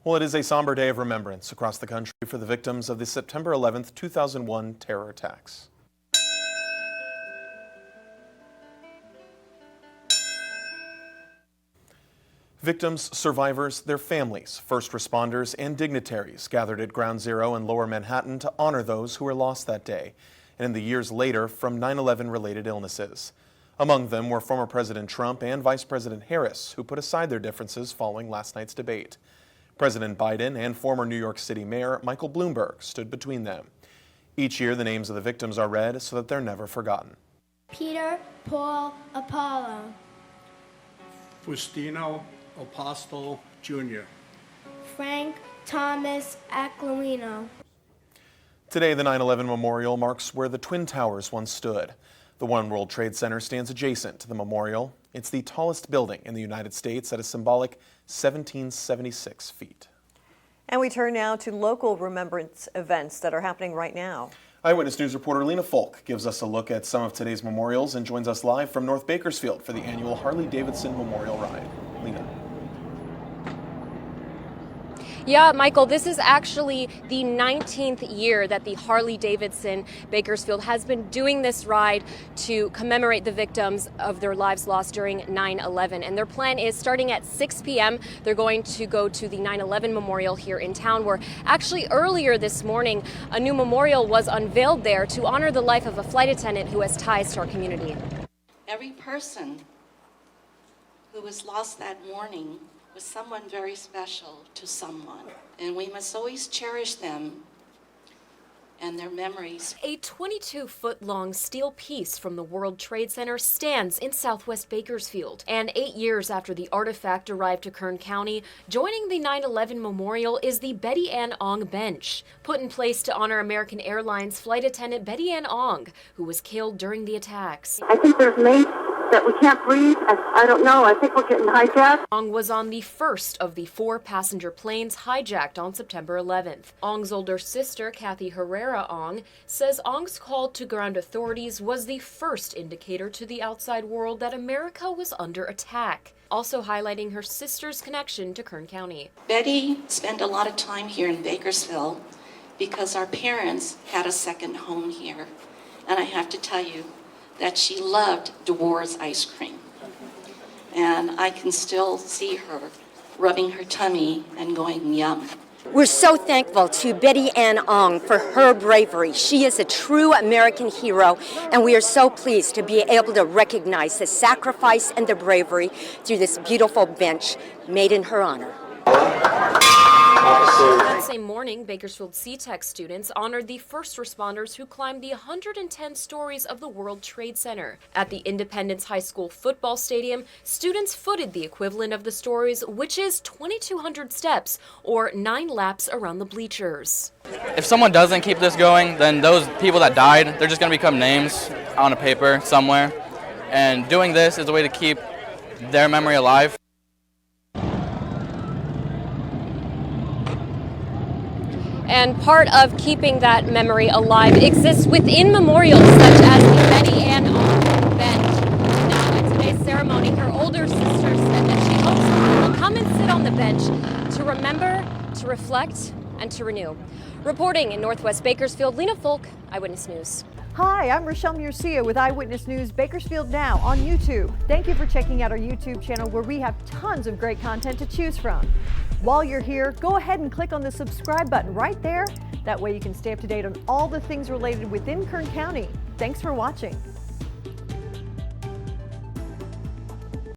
Well, it is a somber day of remembrance across the country for the victims of the September 11th, 2001 terror attacks. Victims, survivors, their families, first responders, and dignitaries gathered at Ground Zero in Lower Manhattan to honor those who were lost that day, and in the years later from 9/11 related illnesses. Among them were former President Trump and Vice President Harris, who put aside their differences following last night's debate. President Biden and former New York City Mayor Michael Bloomberg stood between them. Each year, the names of the victims are read so that they're never forgotten. Peter Paul Apollo. Faustino Apostle Jr. Frank Thomas Aquilino. Today, the 9/11 memorial marks where the Twin Towers once stood. The One World Trade Center stands adjacent to the memorial. It's the tallest building in the United States at a symbolic 1,776 feet. And we turn now to local remembrance events that are happening right now. Eyewitness News reporter Lena Folk gives us a look at some of today's memorials and joins us live from North Bakersfield for the annual Harley-Davidson Memorial Ride. Lena. Yeah, Michael, this is actually the 19th year that the Harley-Davidson Bakersfield has been doing this ride to commemorate the victims of their lives lost during 9/11. And their plan is starting at 6 p.m. They're going to go to the 9/11 memorial here in town, where actually earlier this morning, a new memorial was unveiled there to honor the life of a flight attendant who has ties to our community. Every person who was lost that morning was someone very special to someone, and we must always cherish them and their memories. A 22-foot-long steel piece from the World Trade Center stands in Southwest Bakersfield. And 8 years after the artifact arrived to Kern County, joining the 9/11 memorial is the Betty Ann Ong bench, put in place to honor American Airlines flight attendant Betty Ann Ong, who was killed during the attacks. I think there's mates that we can't breathe. I don't know. I think we're getting hijacked. Ong was on the first of the 4 passenger planes hijacked on September 11th. Ong's older sister, Kathy Herrera Ong, says Ong's call to ground authorities was the first indicator to the outside world that America was under attack, also highlighting her sister's connection to Kern County. Betty spent a lot of time here in Bakersfield because our parents had a second home here. And I have to tell you that she loved DeWar's ice cream. And I can still see her rubbing her tummy and going, yum. We're so thankful to Betty Ann Ong for her bravery. She is a true American hero, and we are so pleased to be able to recognize the sacrifice and the bravery through this beautiful bench made in her honor. That same morning, Bakersfield C-Tech students honored the first responders who climbed the 110 stories of the World Trade Center. At the Independence High School football stadium, students footed the equivalent of the stories, which is 2,200 steps, or 9 laps around the bleachers. If someone doesn't keep this going, then those people that died, they're just going to become names on a paper somewhere. And doing this is a way to keep their memory alive. And part of keeping that memory alive exists within memorials such as the Betty Ann Ong bench. Now, at today's ceremony, her older sister said that she hopes someone will come and sit on the bench to remember, to reflect, and to renew. Reporting in Northwest Bakersfield, Lena Folk, Eyewitness News. Hi, I'm Rochelle Murcia with Eyewitness News Bakersfield Now on YouTube. Thank you for checking out our YouTube channel, where we have tons of great content to choose from. While you're here, go ahead and click on the subscribe button right there. That way you can stay up to date on all the things related within Kern County. Thanks for watching.